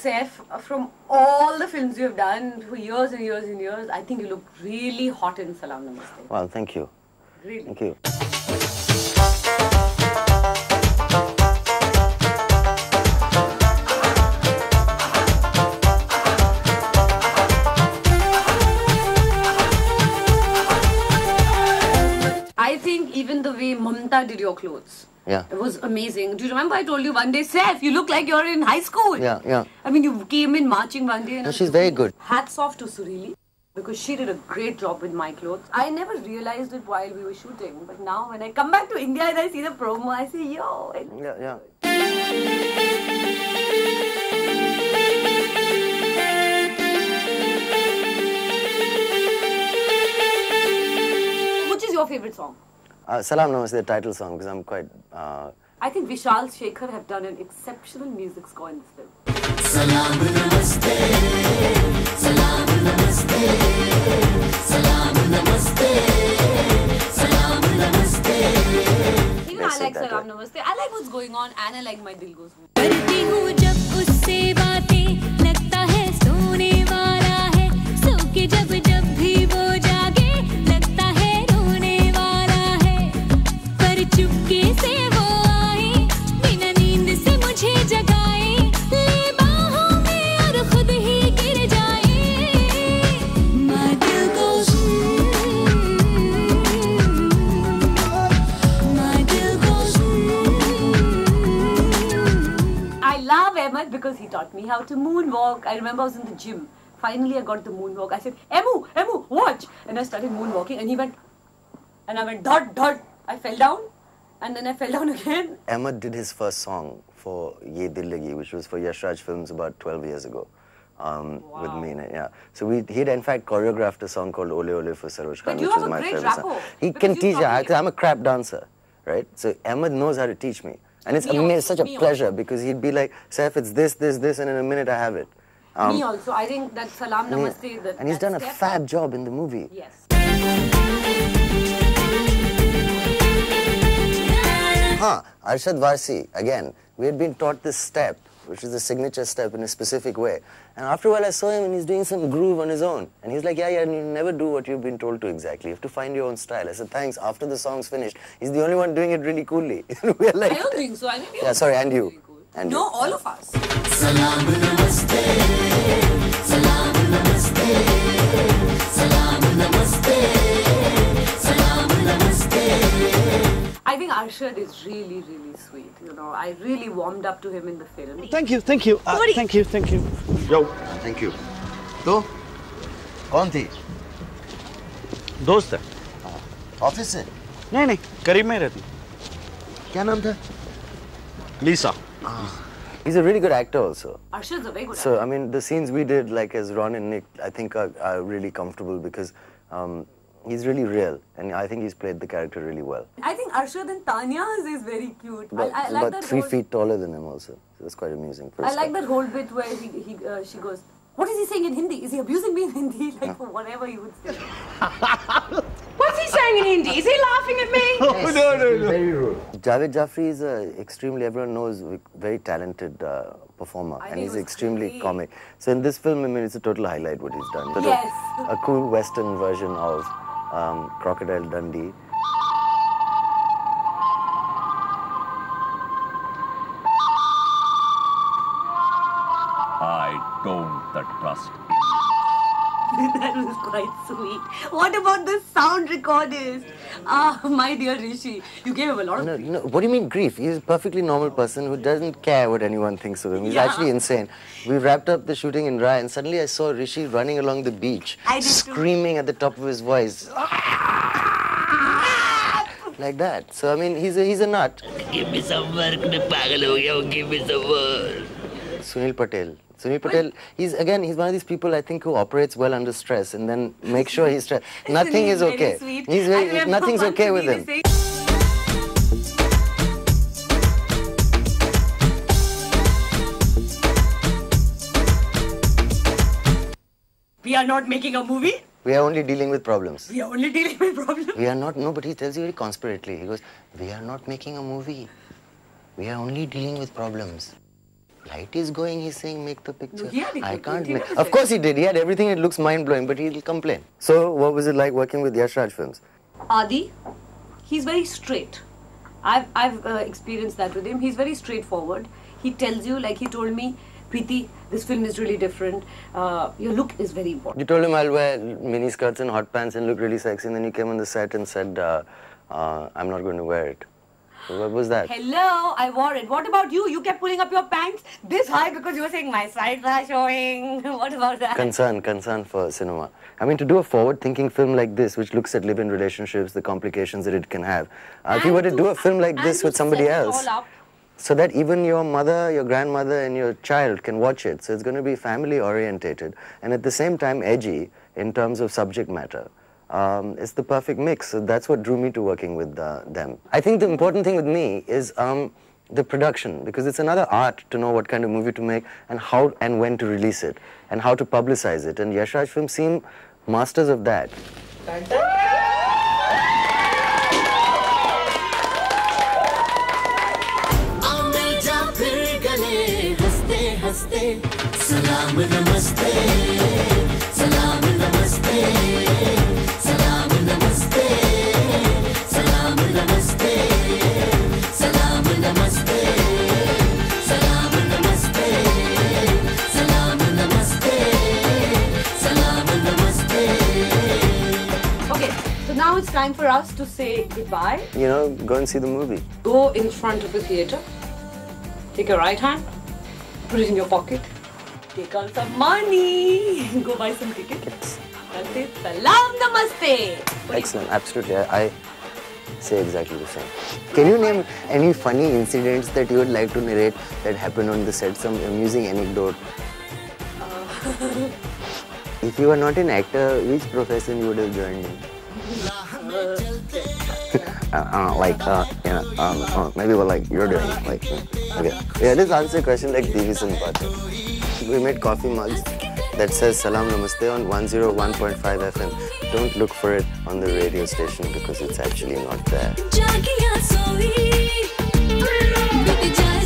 Saif, from all the films you have done for years and years and years, I think you look really hot in Salaam Namaste. Well, thank you. Really? Thank you. I think even the way Mamta did your clothes. Yeah. It was amazing. Do you remember I told you one day, Saif, you look like you're in high school. Yeah, yeah. I mean, you came in marching one day. And No, she's very good. Hats off to Sureeli, because she did a great job with my clothes. I never realized it while we were shooting, but now when I come back to India and I see the promo, I say, yo. Yeah, yeah. Which is your favorite song? Salaam Namaste, the title song, because I'm quite... I think Vishal Shekhar have done an exceptional music score in this film. Salaam Namaste, Salaam Namaste, Salaam Namaste, Salaam Namaste. Even I like Salaam Namaste. I like what's going on and I like My Dil Goes On. करती हूँ जब उससे बातें लगता है सोने वाला है सो के जब जब भी वो जागे लगता है रोने वाला है पर चुपके से वो आए बिना नींद से मुझे जगाए ले बाहों में और खुद ही गिर जाए My दिल goes My दिल goes I love Ahmed because he taught me how to moonwalk. I remember I was in the gym. Finally, I got the moonwalk. I said, Emu, watch. And I started moonwalking and he went, and I went, dot, dot. I fell down and then I fell down again. Ahmed did his first song for Ye Dil Lagi, which was for Yash Raj Films about 12 years ago. With me in it, yeah. So he'd in fact choreographed a song called Ole Ole for Saroj Khan, But you which have was a my great favorite song. rapport, He because can you teach, taught me. I'm a crap dancer, right? So Ahmed knows how to teach me. And it's Me such a also. pleasure because he'd be like, Saif, it's this, this, this, and in a minute I have it. Me also. I think that Salaam Namaste. And he's done a step- fab job in the movie. Yes. Arshad Varsi, again, we had been taught this step, which is a signature step in a specific way. And after a while I saw him and he's doing some groove on his own. And he's like, yeah, you never do what you've been told to exactly. You have to find your own style. I said, thanks. After the song's finished, he's the only one doing it really coolly. We're like, I don't think so. I think yeah, sorry, and you. Really cool. And No, you. all of us. Salaam Namaste, Salaam Namaste, Salaam Namaste, Salaam Namaste. I think Arshad is really, really sweet. You know, I really warmed up to him in the film. Thank you. Thank you. Yo. Thank you. तो कौन थी? दोस्त है office से? नहीं करीब में रहती क्या नाम था? लीसा He's a really good actor also. Arshad's a very good So, actor. I mean, the scenes we did, like as Ron and Nick, I think are really comfortable because he's really real. And I think he's played the character really well. I think Arshad and Tanya's is very cute. But I like about that 3 whole, feet taller than him also. So that's quite amusing. I like that whole bit where she goes, what is he saying in Hindi? Is he abusing me in Hindi? Like, for whatever you would say. What's he saying in Hindi? Is he laughing at me? No. Very rude. Javed Jafri is everyone knows, very talented performer. I And think he's it was extremely great. comic. So in this film, I mean, it's a total highlight what he's done. Sort of Yes. a cool Western version of Crocodile Dundee. I don't trust him. That was quite sweet. What about the sound recordist? Ah, my dear Rishi, you gave him a lot of... No, what do you mean grief? He's a perfectly normal person who doesn't care what anyone thinks of him. He's Yeah. actually insane. We wrapped up the shooting in Rye and suddenly I saw Rishi running along the beach, I did too. screaming at the top of his voice. Like that. So, I mean, he's a nut. Give me some work, मैं पागल हो गया हूँ, give me some work. Sunil Patel. Sunil Patel, he's one of these people I think who operates well under stress and then make sure he's stressed. Nothing is Very okay. sweet. He's I very, remember nothing's once okay with Sunil him. saying- We are not making a movie. We are only dealing with problems. We are only dealing with problems. We are not, no, but he tells you very conspirately. He goes, we are not making a movie. We are only dealing with problems. light is going, he's saying, make the picture. No, he had I equipment, can't he make. never Of said. course he did. He had everything. It looks mind-blowing, but he'll complain. So, what was it like working with Yash Raj Films? Adi, he's very straight. I've experienced that with him. He's very straightforward. He tells you, like he told me, Preeti, this film is really different. Your look is very important. You told him I'll wear mini skirts and hot pants and look really sexy, and then you came on the set and said, I'm not going to wear it. So what was that? Hello, I wore it. What about you? You kept pulling up your pants this high because you were saying my sides are showing. What about that? Concern for cinema. I mean, to do a forward-thinking film like this, which looks at live-in relationships, the complications that it can have. If you were to do a film like this with somebody else, so that even your mother, your grandmother, and your child can watch it. So it's going to be family-orientated, and at the same time edgy in terms of subject matter. It's the perfect mix. So that's what drew me to working with them. I think the important thing with me is the production, because it's another art to know what kind of movie to make and how and when to release it and how to publicize it. And Yash Raj Films seem masters of that. Salam namaste, salam namaste, salam namaste, salam namaste, salam namaste, salam namaste, salam namaste, salam namaste. Okay, so now it's time for us to say goodbye. You know, go and see the movie. Go in front of the theatre. Take your right hand. Put it in your pocket. Take out some money. Go buy some tickets. That's it. Salam namaste. Excellent, absolutely. I say exactly the same. Can you name any funny incidents that you would like to narrate that happened on the set? Some amusing anecdote? If you were not an actor, which profession you would have joined in? Maybe what like you're doing, like, okay. Yeah, just answer a question like Divis and Patel. We made coffee mugs that says Salam Namaste on 101.5 FM. Don't look for it on the radio station because it's actually not there. जागिया सोई बीत जाए